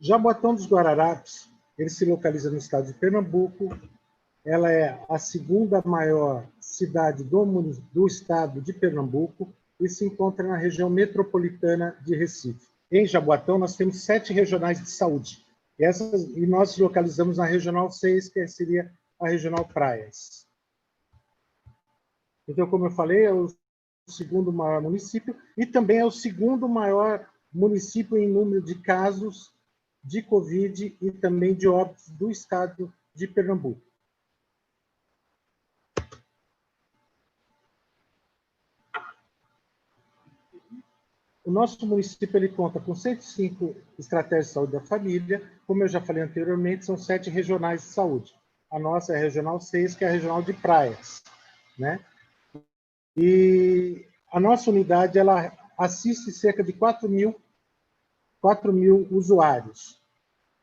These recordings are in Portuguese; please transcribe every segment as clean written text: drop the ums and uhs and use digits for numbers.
Jaboatão dos Guararapes, ele se localiza no estado de Pernambuco. Ela é a segunda maior cidade do estado de Pernambuco e se encontra na região metropolitana de Recife. Em Jaboatão, nós temos 7 regionais de saúde. E nós localizamos na Regional 6, que seria a Regional Praias. Então, como eu falei, é o segundo maior município e também é o segundo maior município em número de casos de Covid e também de óbitos do estado de Pernambuco. O nosso município ele conta com 105 estratégias de saúde da família. Como eu já falei anteriormente, são 7 regionais de saúde. A nossa é a Regional 6, que é a Regional de Praias, né? E a nossa unidade ela assiste cerca de 4 mil usuários.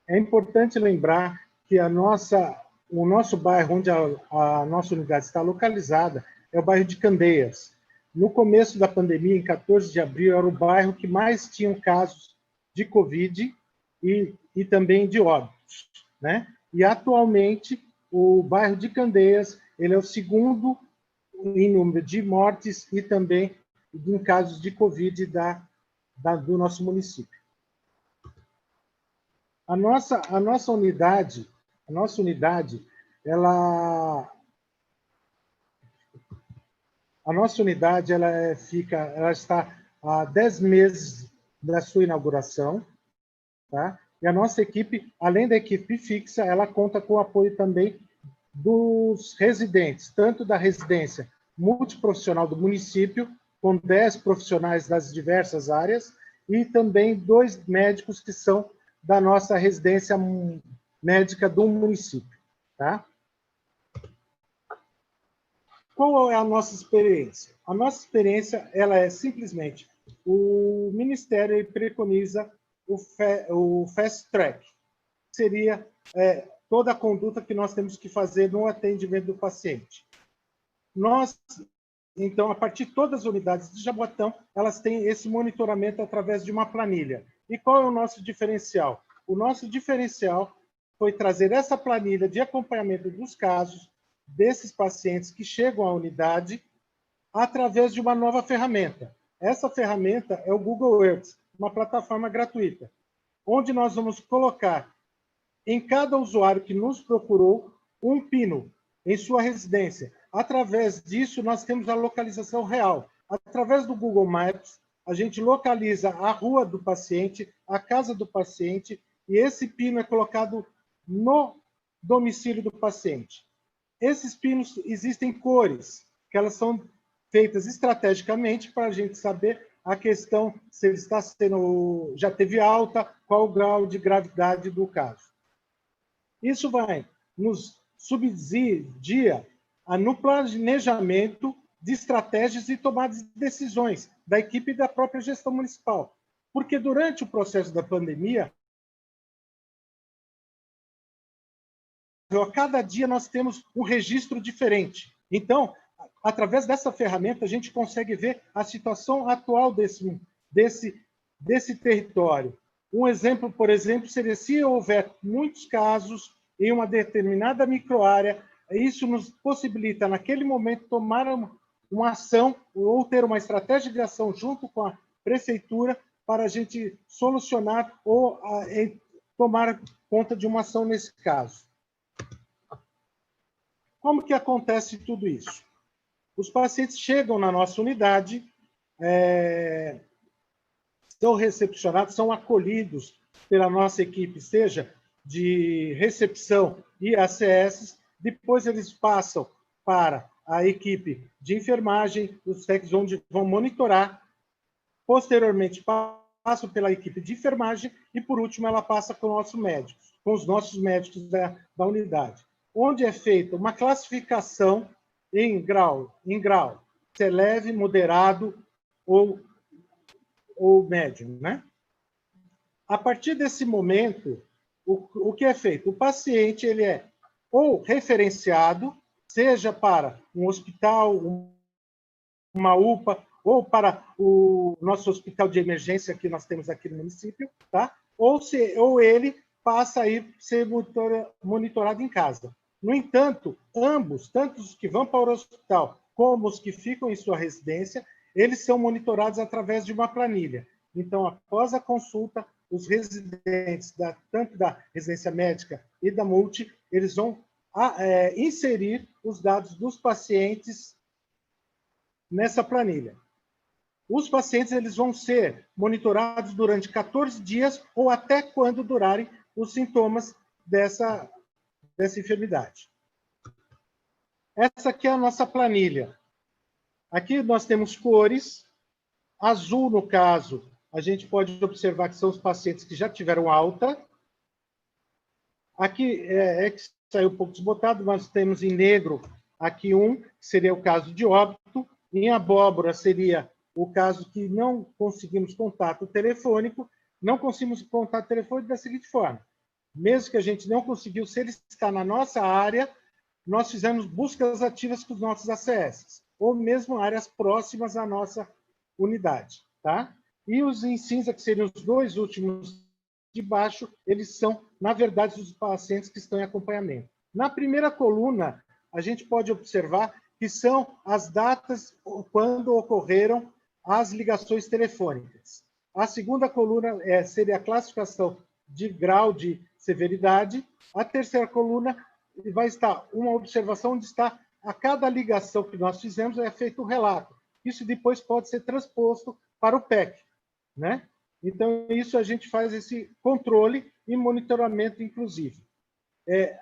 É importante lembrar que o nosso bairro, onde a nossa unidade está localizada, é o bairro de Candeias. No começo da pandemia, em 14 de abril, era o bairro que mais tinham casos de Covid e também de óbitos, né? E, atualmente, o bairro de Candeias ele é o segundo em número de mortes e também em casos de Covid do nosso município. A nossa unidade, ela está há 10 meses da sua inauguração, tá? E a nossa equipe, além da equipe fixa, ela conta com o apoio também dos residentes, tanto da residência multiprofissional do município, com 10 profissionais das diversas áreas, e também 2 médicos que são da nossa residência médica do município, tá? Qual é a nossa experiência? A nossa experiência ela é simplesmente o Ministério preconiza o Fast Track, seria toda a conduta que nós temos que fazer no atendimento do paciente. Então, a partir de todas as unidades de Jaboatão, elas têm esse monitoramento através de uma planilha. E qual é o nosso diferencial? O nosso diferencial foi trazer essa planilha de acompanhamento dos casos desses pacientes que chegam à unidade através de uma nova ferramenta. Essa ferramenta é o Google Earth, uma plataforma gratuita, onde nós vamos colocar em cada usuário que nos procurou um pino em sua residência. Através disso, nós temos a localização real. Através do Google Maps, a gente localiza a rua do paciente, a casa do paciente, e esse pino é colocado no domicílio do paciente. Esses pinos existem cores, que elas são feitas estrategicamente para a gente saber a questão se ele está já teve alta, qual o grau de gravidade do caso. Isso vai nos subsidiar no planejamento de estratégias e tomada de decisões da equipe e da própria gestão municipal. Porque durante o processo da pandemia, a cada dia nós temos um registro diferente. Então, através dessa ferramenta, a gente consegue ver a situação atual desse território. Um exemplo, por exemplo, seria se houver muitos casos em uma determinada microárea, isso nos possibilita, naquele momento, tomar uma ação ou ter uma estratégia de ação junto com a prefeitura para a gente solucionar ou tomar conta de uma ação nesse caso. Como que acontece tudo isso? Os pacientes chegam na nossa unidade, são recepcionados, são acolhidos pela nossa equipe, seja de recepção e ACS, depois eles passam para a equipe de enfermagem, os técnicos onde vão monitorar, posteriormente passam pela equipe de enfermagem e, por último, ela passa com os nossos médicos da unidade, onde é feita uma classificação em grau, se é leve, moderado ou médio, né? A partir desse momento, o que é feito? O paciente ele é ou referenciado, seja para um hospital, uma UPA ou para o nosso hospital de emergência que nós temos aqui no município, tá? Ou ele passa a ser monitorado em casa. No entanto, ambos, tanto os que vão para o hospital como os que ficam em sua residência, eles são monitorados através de uma planilha. Então, após a consulta, os residentes, tanto da residência médica e da multi, eles vão inserir os dados dos pacientes nessa planilha. Os pacientes eles vão ser monitorados durante 14 dias ou até quando durarem os sintomas dessa enfermidade. Essa aqui é a nossa planilha. Aqui nós temos cores. Azul, no caso, a gente pode observar que são os pacientes que já tiveram alta. Aqui que saiu um pouco desbotado, nós temos em negro aqui que seria o caso de óbito. Em abóbora seria o caso que não conseguimos contato telefônico. Não conseguimos contato telefônico da seguinte forma. Mesmo que a gente não conseguiu, se ele está na nossa área, nós fizemos buscas ativas com os nossos ACS, ou mesmo áreas próximas à nossa unidade. Tá? E os em cinza, que seriam os dois últimos de baixo, eles são, na verdade, os pacientes que estão em acompanhamento. Na primeira coluna, a gente pode observar que são as datas quando ocorreram as ligações telefônicas. A segunda coluna seria a classificação de grau de severidade. A terceira coluna vai estar uma observação onde está a cada ligação que nós fizemos é feito um relato. Isso depois pode ser transposto para o PEC, né? Então, isso a gente faz esse controle e monitoramento, inclusive.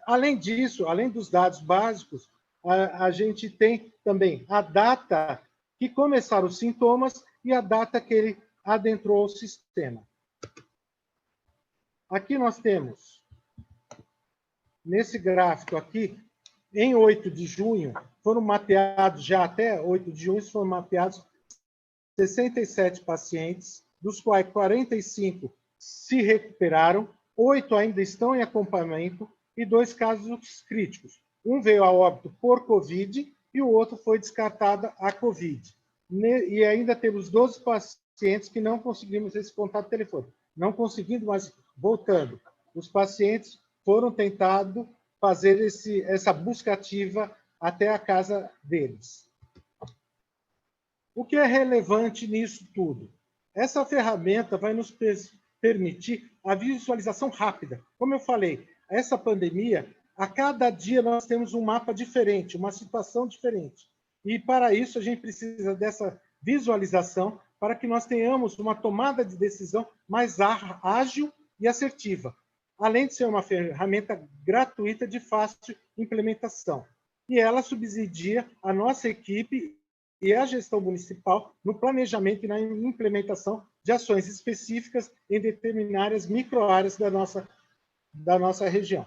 Além disso, além dos dados básicos, a gente tem também a data que começaram os sintomas e a data que ele adentrou o sistema. Aqui nós temos, nesse gráfico aqui, em 8 de junho, foram mapeados, já até 8 de junho, foram mapeados 67 pacientes, dos quais 45 se recuperaram, 8 ainda estão em acompanhamento e 2 casos críticos. Um veio a óbito por Covid e o outro foi descartada a Covid. E ainda temos 12 pacientes que não conseguimos esse contato telefônico. Não conseguindo, mas voltando. Os pacientes foram tentados fazer essa busca ativa até a casa deles. O que é relevante nisso tudo? Essa ferramenta vai nos permitir a visualização rápida. Como eu falei, essa pandemia, a cada dia nós temos um mapa diferente, uma situação diferente. E para isso a gente precisa dessa visualização para que nós tenhamos uma tomada de decisão mais ágil e assertiva, além de ser uma ferramenta gratuita de fácil implementação. E ela subsidia a nossa equipe e a gestão municipal no planejamento e na implementação de ações específicas em determinadas microáreas da nossa região.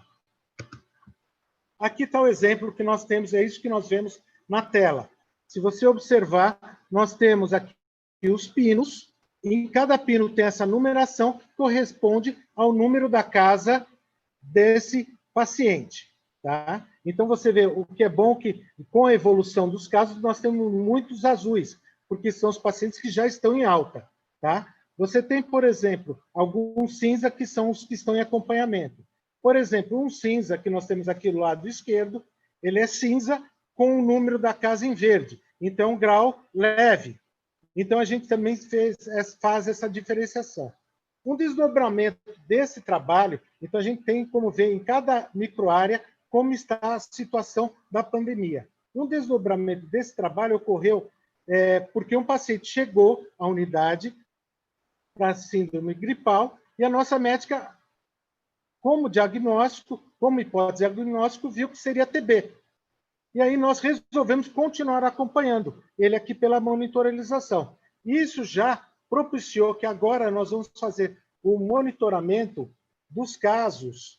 Aqui está o exemplo que nós temos, é isso que nós vemos na tela. Se você observar, nós temos aqui os pinos, e em cada pino tem essa numeração que corresponde ao número da casa desse paciente. Tá? Então, você vê o que é bom que, com a evolução dos casos, nós temos muitos azuis, porque são os pacientes que já estão em alta. Tá? Você tem, por exemplo, alguns cinza que são os que estão em acompanhamento. Por exemplo, um cinza que nós temos aqui do lado esquerdo, ele é cinza com o número da casa em verde. Então, grau leve. Então, a gente também faz essa diferenciação. Um desdobramento desse trabalho, então a gente tem como ver em cada microárea como está a situação da pandemia. Um desdobramento desse trabalho ocorreu porque um paciente chegou à unidade para síndrome gripal e a nossa médica, como diagnóstico, como hipótese diagnóstico, viu que seria TB. E aí nós resolvemos continuar acompanhando ele aqui pela monitorização. Isso já propiciou que agora nós vamos fazer o monitoramento dos casos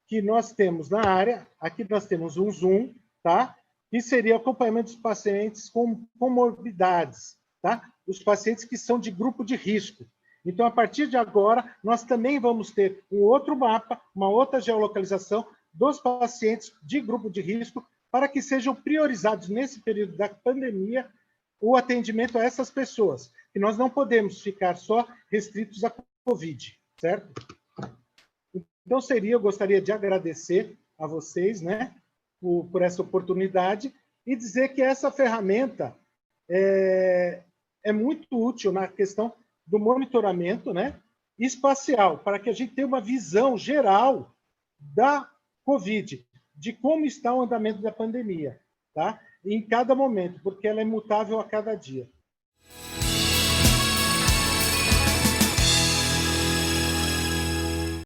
que nós temos na área. Aqui nós temos um zoom, tá? Que seria o acompanhamento dos pacientes com comorbidades, tá? Os pacientes que são de grupo de risco. Então, a partir de agora, nós também vamos ter um outro mapa, uma outra geolocalização dos pacientes de grupo de risco para que sejam priorizados nesse período da pandemia o atendimento a essas pessoas, que nós não podemos ficar só restritos à Covid, certo? Então, eu gostaria de agradecer a vocês, né, por essa oportunidade e dizer que essa ferramenta é muito útil na questão do monitoramento, né, espacial, para que a gente tenha uma visão geral da Covid, de como está o andamento da pandemia, tá? Em cada momento, porque ela é mutável a cada dia.